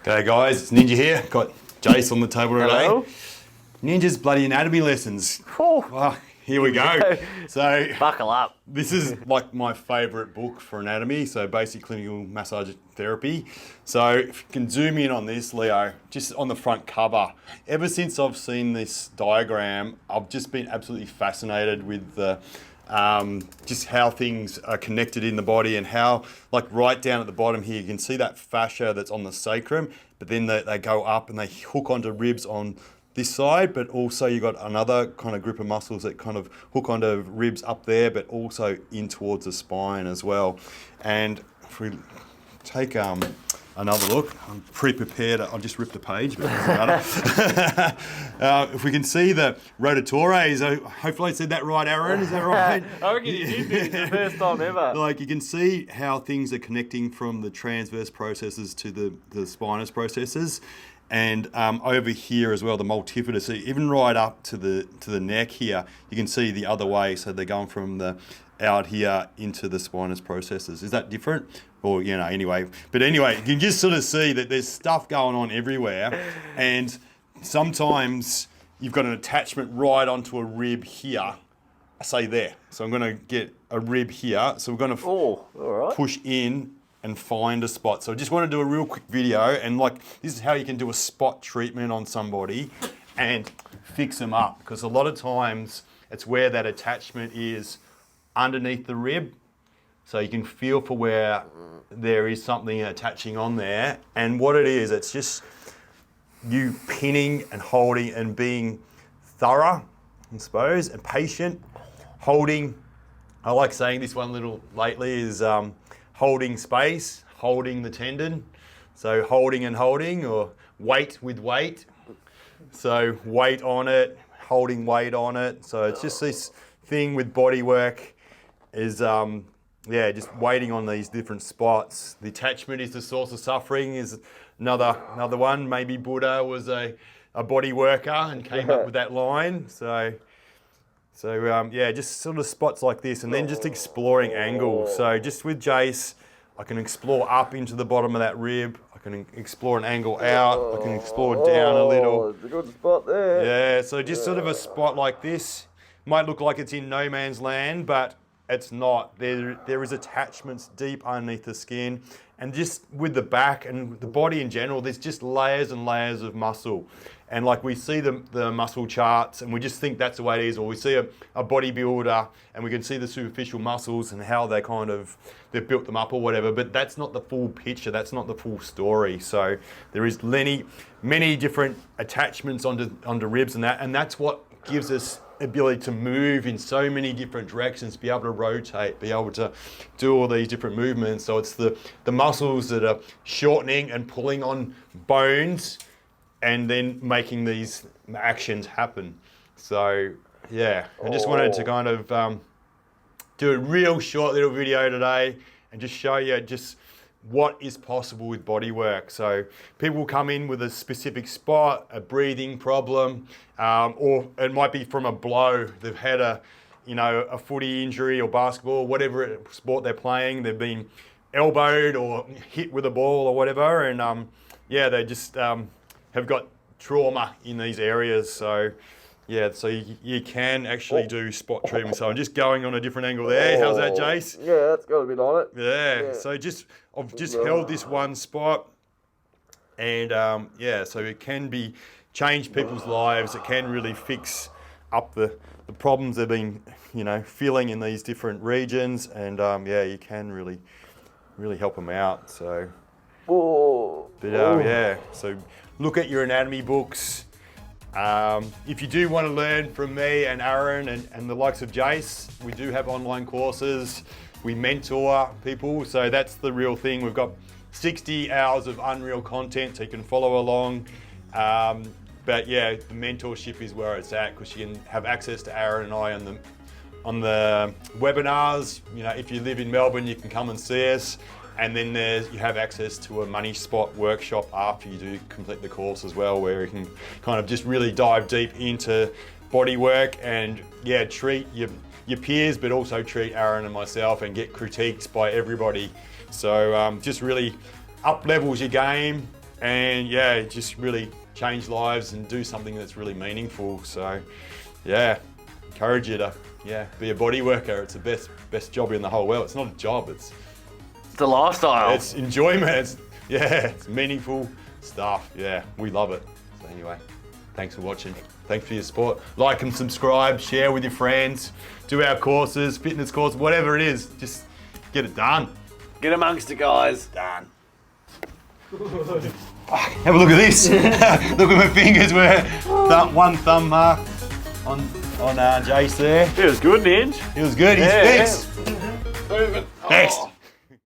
G'day guys, it's Ninja here. Got Jace on the table today. Hello. Ninja's bloody anatomy lessons. Oh, here we go. So Buckle up. this is like my favourite book for anatomy, so basic clinical massage therapy. So if you can zoom in on this, Leo, just on the front cover. Ever since I've seen this diagram, I've just been absolutely fascinated with the just how things are connected in the body and how, like right down at the bottom here, you can see that fascia that's on the sacrum, but then they go up and they hook onto ribs on this side, but also you've got another kind of group of muscles that kind of hook onto ribs up there, but also in towards the spine as well. And if we take another look, I'm pre-prepared. I'll just rip the page, but it doesn't matter. If we can see the rotatories, hopefully I said that right, Aaron, is that right? I reckon you did this the first time ever. Like you can see how things are connecting from the transverse processes to the spinous processes. And over here as well, the multifida. So even right up to the neck here, you can see the other way. So they're going from the out here into the spinous processes. Is that different? Or, you know, anyway. But anyway, you can just sort of see that there's stuff going on everywhere. And sometimes you've got an attachment right onto a rib here, say there. So I'm going to get a rib here. So we're going to all right. push in and find a spot. So I just want to do a real quick video, and like this is how you can do a spot treatment on somebody and fix them up, because a lot of times it's where that attachment is underneath the rib, so you can feel for where there is something attaching on there. And what it is, it's just you pinning and holding and being thorough, I suppose, and patient. Holding, I like saying this one little lately is holding space, holding the tendon. So holding and holding, or weight with weight. So weight on it, holding weight on it. So it's just this thing with Bodywork is, just waiting on these different spots. The attachment is the source of suffering is another one. Maybe Buddha was a body worker and came up with that line. So just sort of spots like this, and then just exploring angles. So just with Jace, I can explore up into the bottom of that rib. I can explore an angle out. I can explore down a little. It's a good spot there. Yeah, so just sort of a spot like this. Might look like it's in no man's land, but it's not. There is attachments deep underneath the skin. And just with the back and the body in general, there's just layers and layers of muscle. And like we see the muscle charts and we just think that's the way it is, or we see a bodybuilder and we can see the superficial muscles and how they've built them up or whatever, but that's not the full picture, that's not the full story. So there is many different attachments onto ribs and that's what gives us ability to move in so many different directions, be able to rotate, be able to do all these different movements. So it's the muscles that are shortening and pulling on bones and then making these actions happen. So yeah, I just wanted to kind of do a real short little video today and just show you just what is possible with Bodywork. So people come in with a specific spot, a breathing problem, or it might be from a blow. They've had a footy injury or basketball, whatever sport they're playing. They've been elbowed or hit with a ball or whatever, and they just have got trauma in these areas. So yeah, so you can actually do spot treatment. So I'm just going on a different angle there. How's that, Jace? Yeah, that's got a bit on it. Yeah. So I've just held this one spot, and so it can change people's lives. It can really fix up the problems they've been feeling in these different regions, and you can really help them out. So, so look at your anatomy books. If you do want to learn from me and Aaron and the likes of Jace, we do have online courses. We mentor people, so that's the real thing. We've got 60 hours of unreal content, so you can follow along. But yeah, the mentorship is where it's at, because you can have access to Aaron and I on the webinars. If you live in Melbourne, you can come and see us. And then you have access to a money spot workshop after you do complete the course as well, where you can kind of just really dive deep into Bodywork and treat your peers, but also treat Aaron and myself and get critiques by everybody. So just really up levels your game, and yeah, just really change lives and do something that's really meaningful. So yeah, encourage you to be a body worker. It's the best job in the whole world. It's not a job, it's the lifestyle. It's enjoyment. It's meaningful stuff. Yeah, we love it. So anyway, thanks for watching. Thanks for your support. Like and subscribe, share with your friends, do our courses, fitness course, whatever it is, just get it done. Get amongst it, guys. Done. Have a look at this. Look at my fingers. We're one thumb mark on Jace there. Feels good, Ninja. He was good. He's fixed. Moving. Next.